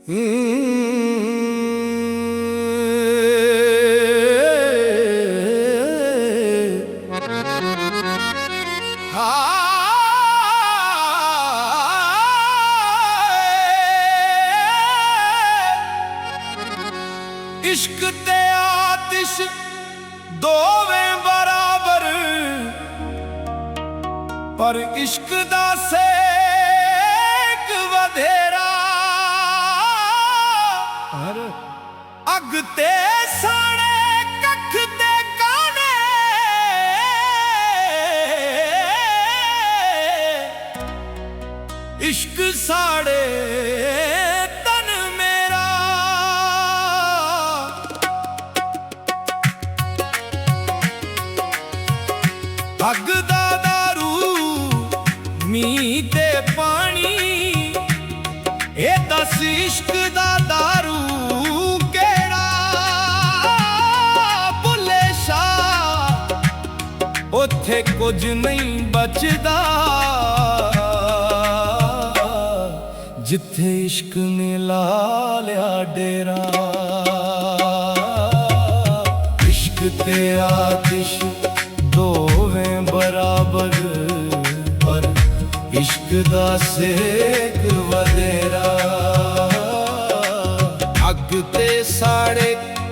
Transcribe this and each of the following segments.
इश्क ते आतिश दोवें बराबर, पर इश्क दा सेक वधेरा। अग ते साणे कख ते काने, इश्क साड़े तन मेरा। अग दा दारू मीं ते पानी, ए दस इश्क दा दारू केड़ा। भुले शाह उत्थे कुछ नहीं बचदा, जिथे इश्क ने ला लिया डेरा। इश्क ते आतिश दोवें बराबर, पर इश्क दा सेक वधेरा। अग ते साड़े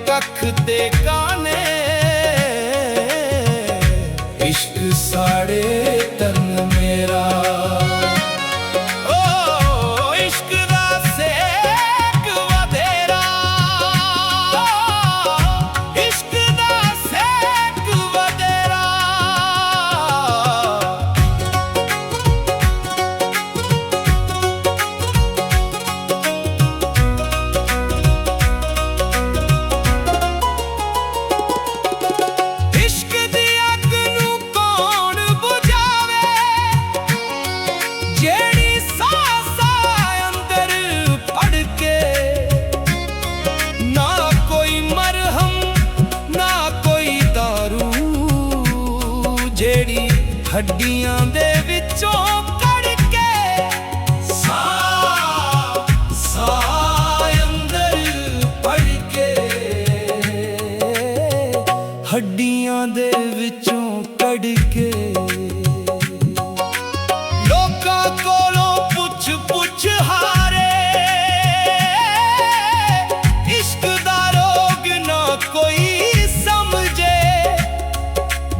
कख ते काने, इश्क साड़े तन मेरा। हड्डियां दे विचों कड़ के सा अंदर पड़ के, हड्डियां दे विचों कड़ के। लोकां कोलों पुछ पुछ हारे, इश्क दा रोग ना कोई समझे।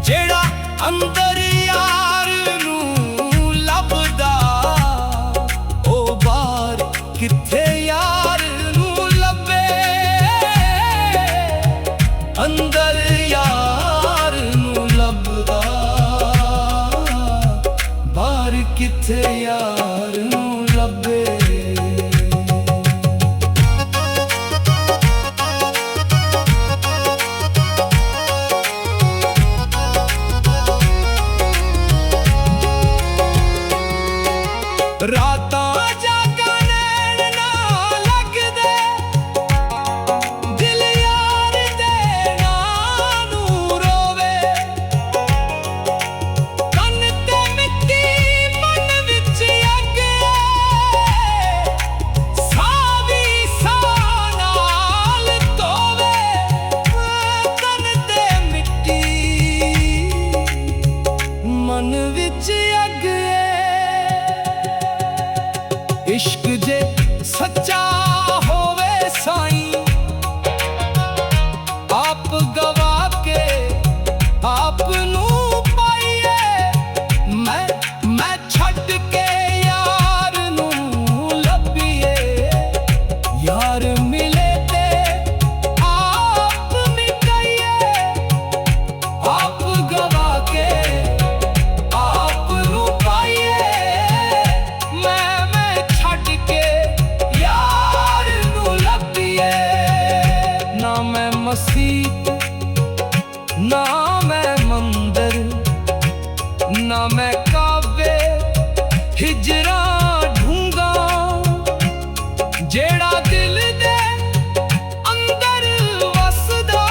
जेड़ा अंदर किथे यार नू लभे, अंदर यार नू लभदा। बाहर किथे यार नू लभे। रातां इश्क जे सच्चा होवे साईं, आप गवा के आप नू पाइए। मैं छड़ के यार नू लभिए, यार मिले ते आप मिटाइए। आप गवा के आप नू पाइए, मसीत ना मैं मंदिर, ना मैं काबे हिजरा ढूंगा। जेड़ा दिल दे अंदर वसदा,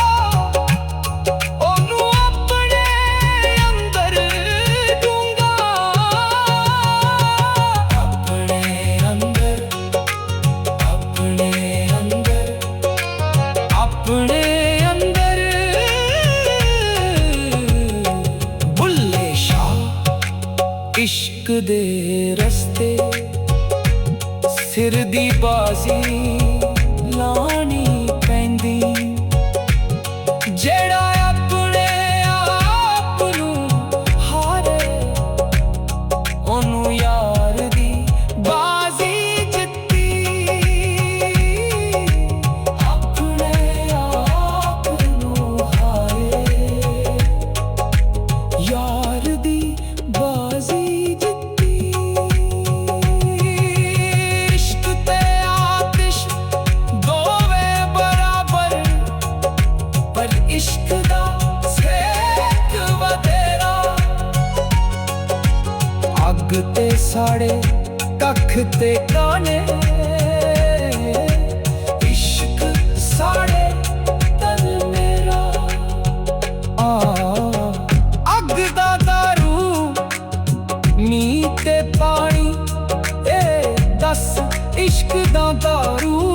ओनू अपने अंदर ढूंगा। अपने अंदर अपने ਦੇ ਰਸਤੇ ਸਿਰ ਦੀ ਬਾਜ਼ੀ ਲਾਣੀ ਪੈਂਦੀ। ਜਿਹੜਾ ਆਪਣੇ ਆਪ ਨੂੰ ਹਾਰੇ ਉਹਨੂੰ ਯਾਰ ਦੀ ਬਾਜ਼ੀ ਜਿੱਤੀ। ਆਪਣੇ ਆਪ ਨੂੰ ਹਾਰੇ ਯਾਰ ਦੀ ਬਾਜ਼ੀ ਜਿੱਤੀ। ਇਸ਼ਕ ਤੇ ਆਤਿਸ਼ ਦੋਵੇਂ ਬਰਾਬਰ, ਪਰ ਇਸ਼ਕ ਦਾ ਸੇਕ ਵਧੇਰਾ। ਅੱਗ ਤੇ ਸਾੜੇ ਕੱਖ ਤੇ ਕਾਨੇ, ਇਸ਼ਕ ਸਾੜੇ ਤਨ ਮੇਰਾ। ਅੱਗ ਦਾ ਦਾਰੂ ਮੀਂਹ ਤੇ ਪਾਣੀ, ਇਹ ਦੱਸ ਇਸ਼ਕ ਦਾ ਦਾਰੂ